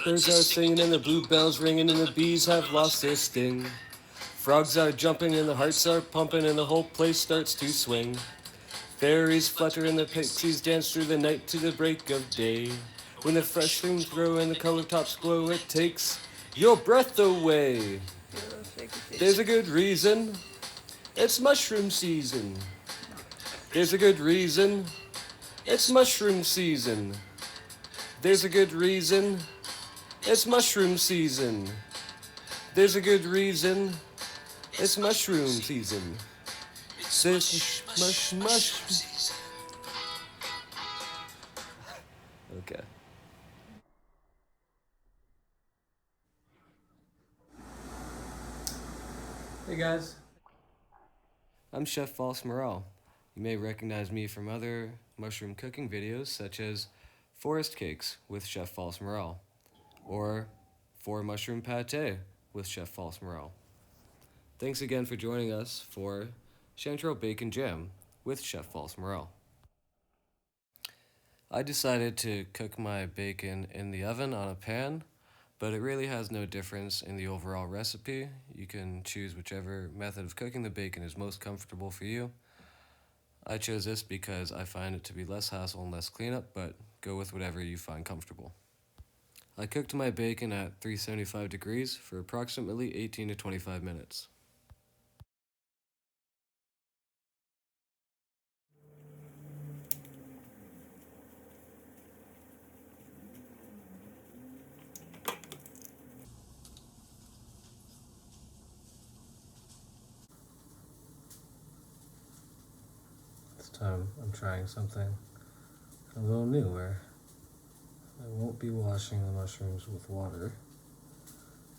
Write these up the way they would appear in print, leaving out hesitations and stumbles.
Birds are singing and the bluebells ringing and the bees have lost their sting. Frogs are jumping and the hearts are pumping and the whole place starts to swing. Fairies flutter and the pixies dance through the night to the break of day. When the fresh things grow and the color tops glow, it takes your breath away. There's a good reason, it's mushroom season. There's a good reason, it's mushroom season. There's a good reason, it's mushroom season. There's a good reason, it's mushroom season. This mushroom season. Okay. Hey guys, I'm Chef False Morel. You may recognize me from other mushroom cooking videos such as Forest Cakes with Chef False Morel or For Mushroom Pate with Chef False Morel. Thanks again for joining us for Chanterelle Bacon Jam with Chef False Morel. I decided to cook my bacon in the oven on a pan, but it really has no difference in the overall recipe. You can choose whichever method of cooking the bacon is most comfortable for you. I chose this because I find it to be less hassle and less cleanup, but go with whatever you find comfortable. I cooked my bacon at 375 degrees for approximately 18 to 25 minutes. This time I'm trying something a little new where I won't be washing the mushrooms with water,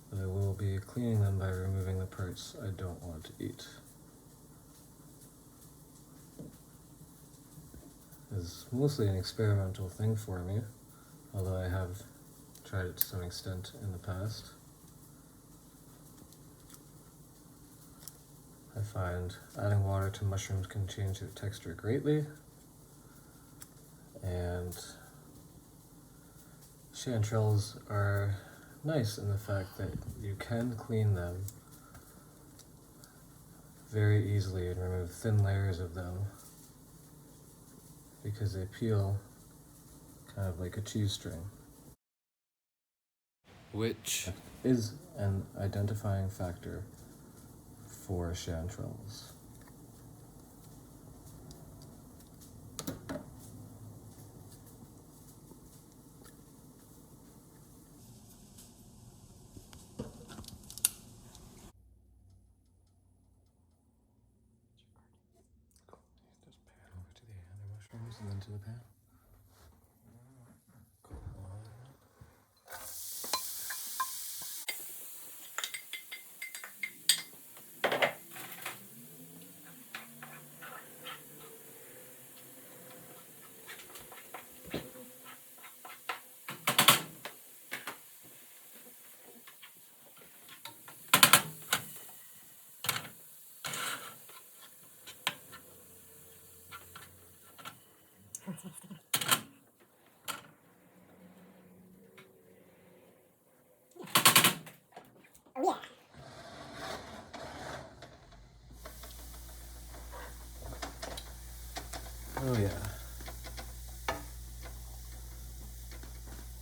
but I will be cleaning them by removing the parts I don't want to eat. It's mostly an experimental thing for me, although I have tried it to some extent in the past. I find adding water to mushrooms can change their texture greatly, and chanterelles are nice in the fact that you can clean them very easily and remove thin layers of them because they peel kind of like a cheese string, which is an identifying factor for chanterelles. Just pan over to the other mushrooms and then to the pan. Oh yeah.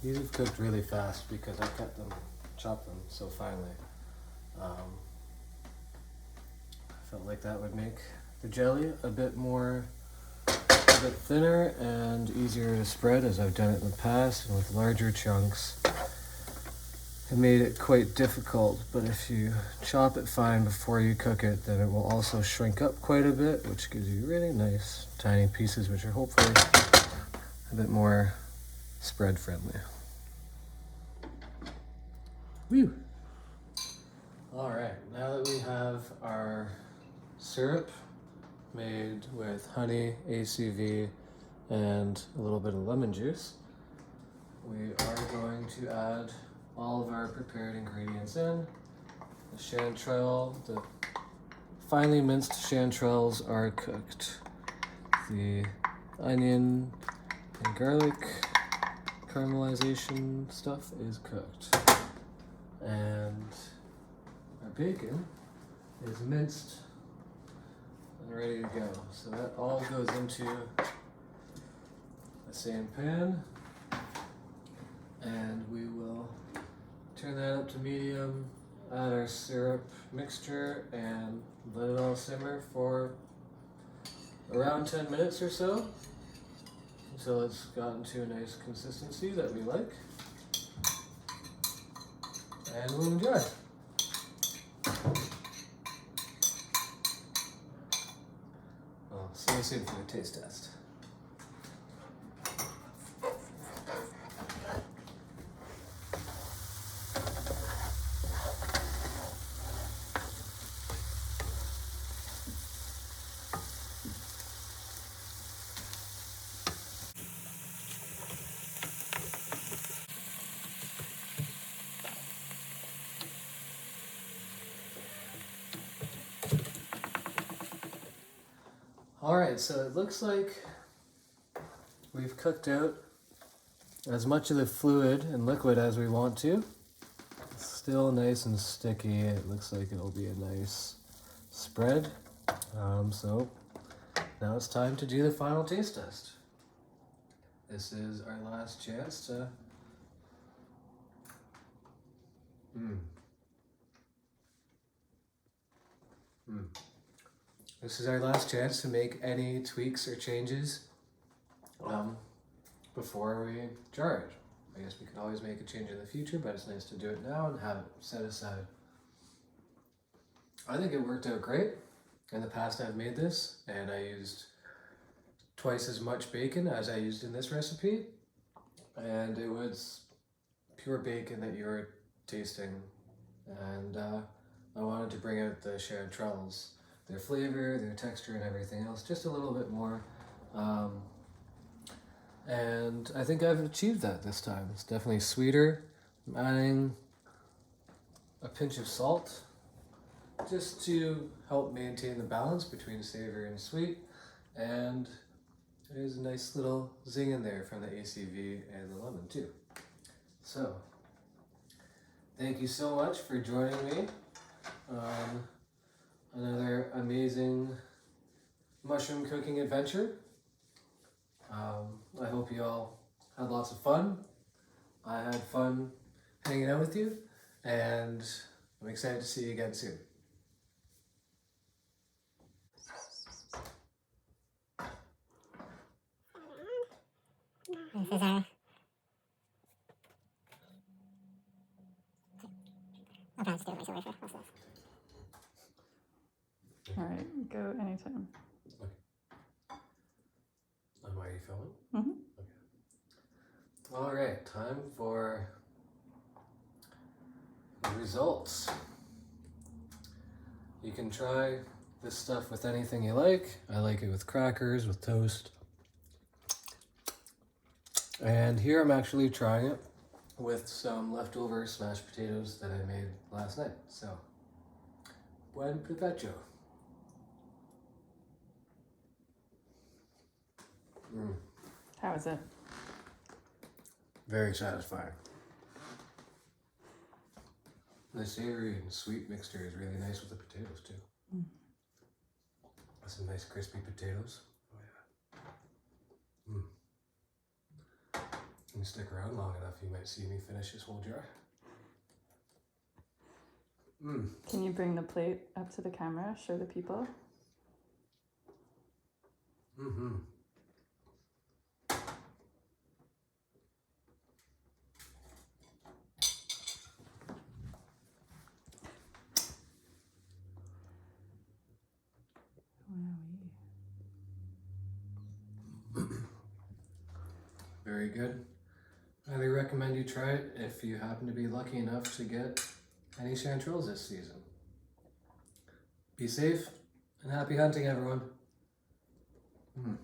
These have cooked really fast because I chopped them so finely. I felt like that would make the jelly a bit thinner and easier to spread as I've done it in the past, and with larger chunks it made it quite difficult, but if you chop it fine before you cook it, then it will also shrink up quite a bit, which gives you really nice tiny pieces, which are hopefully a bit more spread friendly. Woo! Alright, now that we have our syrup made with honey, ACV, and a little bit of lemon juice, we are going to add all of our prepared ingredients in. The chanterelle, the finely minced chanterelles are cooked. The onion and garlic caramelization stuff is cooked. And our bacon is minced and ready to go. So that all goes into the same pan. And we will turn that up to medium, add our syrup mixture, and let it all simmer for around 10 minutes or so until it's gotten to a nice consistency that we like. And we'll enjoy. Well, stay tuned for the taste test. Alright, so it looks like we've cooked out as much of the fluid and liquid as we want to. It's still nice and sticky. It looks like it'll be a nice spread. So now it's time to do the final taste test. This is our last chance to This is our last chance to make any tweaks or changes before we jar it. I guess we could always make a change in the future, but it's nice to do it now and have it set aside. I think it worked out great. In the past I've made this and I used twice as much bacon as I used in this recipe, and it was pure bacon that you were tasting, and I wanted to bring out the chanterelles, their flavor, their texture and everything else just a little bit more, and I think I've achieved that this time. It's definitely sweeter. I'm adding a pinch of salt just to help maintain the balance between savory and sweet, and there's a nice little zing in there from the ACV and the lemon too. So, thank you so much for joining me on another amazing mushroom cooking adventure. I hope you all had lots of fun. I had fun hanging out with you, and I'm excited to see you again soon. This is our... I'll probably just do it myself for most of this. Alright, go anytime. Okay. And why are you filming? Mm-hmm. Okay. Alright, time for the results. You can try this stuff with anything you like. I like it with crackers, with toast. And here I'm actually trying it with some leftover smashed potatoes that I made last night. So, buon provecho. How is it? Very satisfying. The savory and sweet mixture is really nice with the potatoes too. Some nice crispy potatoes. Oh yeah. If you stick around long enough, you might see me finish this whole jar. Can you bring the plate up to the camera, show the people? Very good. Highly recommend you try it if you happen to be lucky enough to get any chanterelles this season. Be safe and happy hunting, everyone. Oh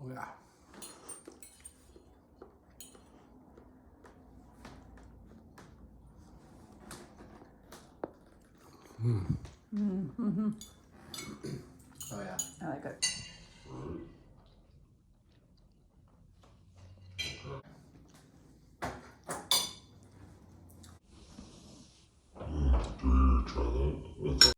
yeah. Oh yeah. I like it.